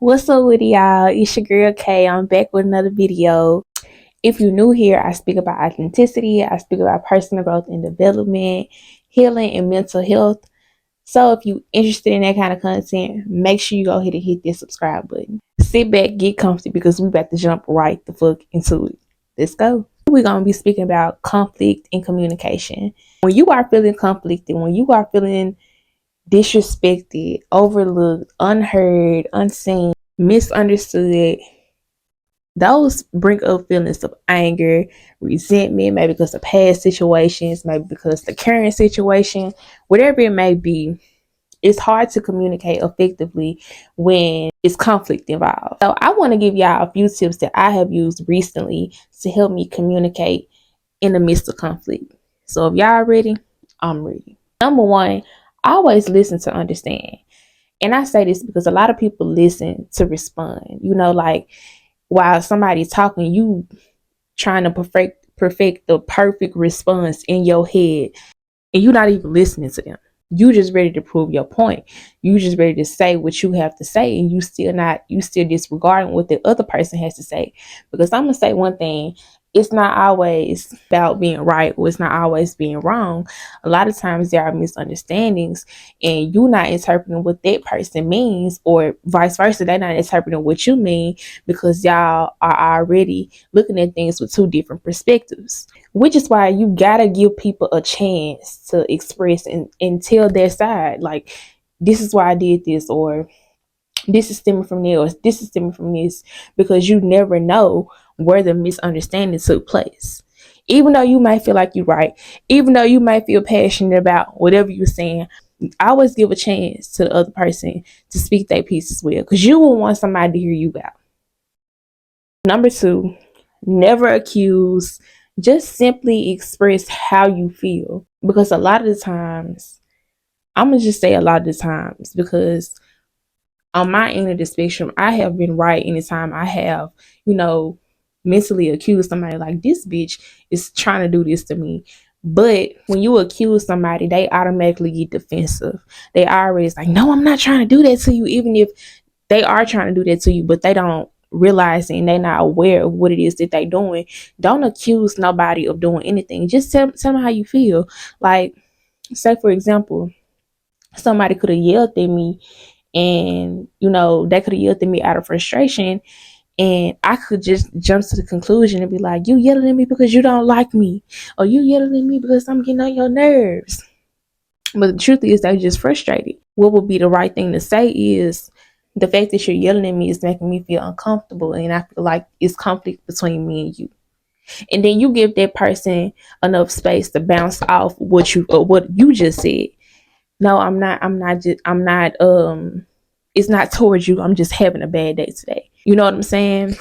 What's up with y'all? It's your girl Kay. I'm back with another video. If you're new here, I speak about authenticity, I speak about personal growth and development, healing, and mental health. So if you're interested in that kind of content, make sure you go ahead and hit that subscribe button. Sit back, get comfy because we about to jump right the fuck into it. Let's go. We're going to be speaking about conflict and communication. When you are feeling conflicted, when you are feeling disrespected, overlooked, unheard, unseen, misunderstood, those bring up feelings of anger, resentment, maybe because of past situations, maybe because of the current situation, whatever it may be. It's hard to communicate effectively when it's conflict involved. So I want to give y'all a few tips that I have used recently to help me communicate in the midst of conflict. So if y'all ready, I'm ready. Number one, always listen to understand. And I say this because a lot of people listen to respond. Like while somebody's talking, you trying to perfect the perfect response in your head, and you're not even listening to them. You just ready to prove your point. You just ready to say what you have to say, and you still disregarding what the other person has to say. Because I'm gonna say one thing, it's not always about being right or it's not always being wrong. A lot of times there are misunderstandings and you're not interpreting what that person means, or vice versa, they're not interpreting what you mean, because y'all are already looking at things with two different perspectives. Which is why you gotta give people a chance to express and tell their side. Like, this is why I did this, or this is stemming from there, or this is stemming from this, because you never know where the misunderstanding took place. Even though you might feel like you're right, even though you might feel passionate about whatever you're saying, I always give a chance to the other person to speak their piece as well, because you will want somebody to hear you out. Number two, never accuse, just simply express how you feel. Because a lot of the times, I'm going to just say a lot of the times, because on my end of the spectrum, I have been right anytime I have, mentally accused somebody like, this bitch is trying to do this to me. But when you accuse somebody, they automatically get defensive. They always like, no, I'm not trying to do that to you, even if they are trying to do that to you, but they don't realize it and they're not aware of what it is that they're doing. Don't accuse nobody of doing anything. Just tell them how you feel. Like, say for example, somebody could have yelled at me, and they could have yelled at me out of frustration, and I could just jump to the conclusion and be like, you yelling at me because you don't like me, or you yelling at me because I'm getting on your nerves. But the truth is, they're just frustrated. What would be the right thing to say is, the fact that you're yelling at me is making me feel uncomfortable, and I feel like it's conflict between me and you. And then you give that person enough space to bounce off what you just said. No, I'm not it's not towards you. I'm just having a bad day today. You know what I'm saying?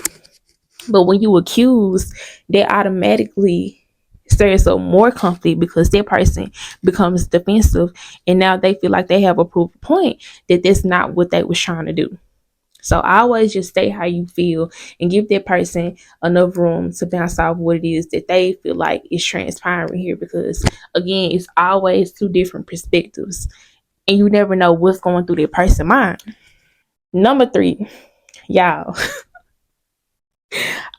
But when you accuse, they automatically stirs up more conflict, because that person becomes defensive, and now they feel like they have a proof point that that's not what they was trying to do. So I always just say how you feel and give that person enough room to bounce off what it is that they feel like is transpiring here, because again, it's always two different perspectives and you never know what's going through that person's mind. Number three, y'all,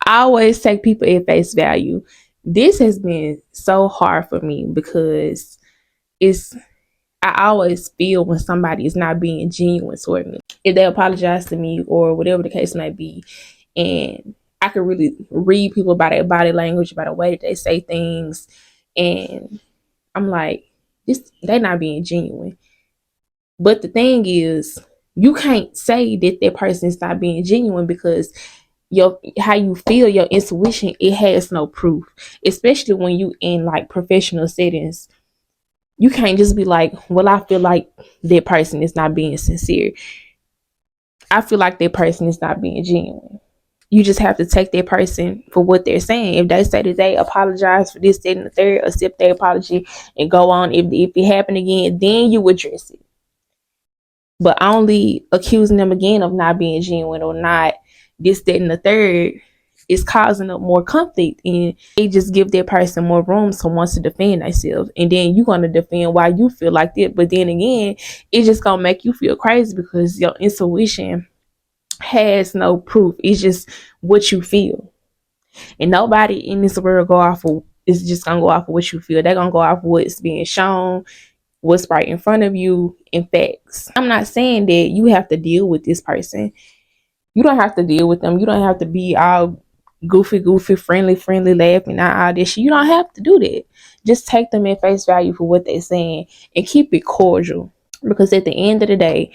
I always take people at face value. This has been so hard for me because it's I always feel when somebody is not being genuine toward me. If they apologize to me or whatever the case might be, and I can really read people by their body language, by the way that they say things, and I'm like, this they not being genuine. But the thing is, you can't say that that person is not being genuine, because your how you feel, your intuition, it has no proof. Especially when you in like professional settings, you can't just be like, well, I feel like that person is not being sincere. I feel like that person is not being genuine. You just have to take that person for what they're saying. If they say that they apologize for this, that, and the third, accept their apology and go on. If it happened again, then you address it. But only accusing them again of not being genuine or not this, that, and the third is causing up more conflict, and they just give that person more room to want to defend themselves. And then you're gonna defend why you feel like that. But then again, it's just gonna make you feel crazy, because your intuition has no proof. It's just what you feel. And nobody in this world go off of is just gonna go off of what you feel. They're gonna go off of what's being shown, what's right in front of you, in facts. I'm not saying that you have to deal with this person. You don't have to deal with them. You don't have to be all goofy, friendly, laughing, not all this shit. You don't have to do that. Just take them at face value for what they're saying and keep it cordial. Because at the end of the day,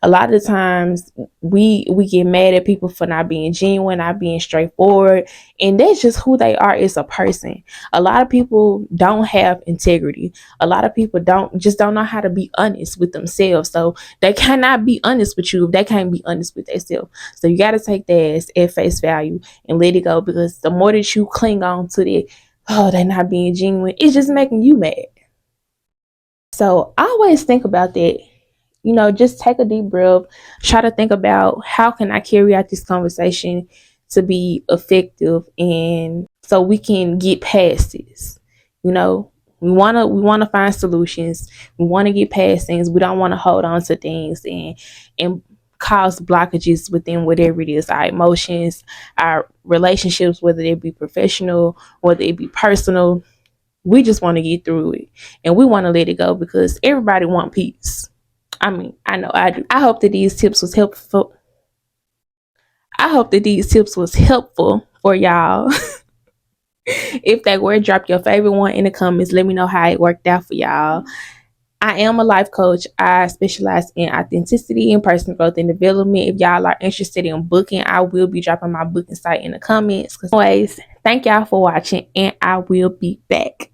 a lot of the times we get mad at people for not being genuine, not being straightforward, and that's just who they are as a person. A lot of people don't have integrity. A lot of people don't know how to be honest with themselves. So they cannot be honest with you if they can't be honest with themselves. So you got to take that as at face value and let it go, because the more that you cling on to that, oh, they're not being genuine, it's just making you mad. So I always think about that. Just take a deep breath, try to think about how can I carry out this conversation to be effective, and so we can get past this. You know, we wanna find solutions. We wanna get past things. We don't want to hold on to things and cause blockages within whatever it is, our emotions, our relationships, whether they be professional, whether it be personal. We just want to get through it, and we want to let it go because everybody want peace. I mean, I know I do. I hope that these tips was helpful. I hope that these tips was helpful for y'all. If they were, drop your favorite one in the comments. Let me know how it worked out for y'all. I am a life coach. I specialize in authenticity and personal growth and development. If y'all are interested in booking, I will be dropping my booking site in the comments. Anyways, thank y'all for watching, and I will be back.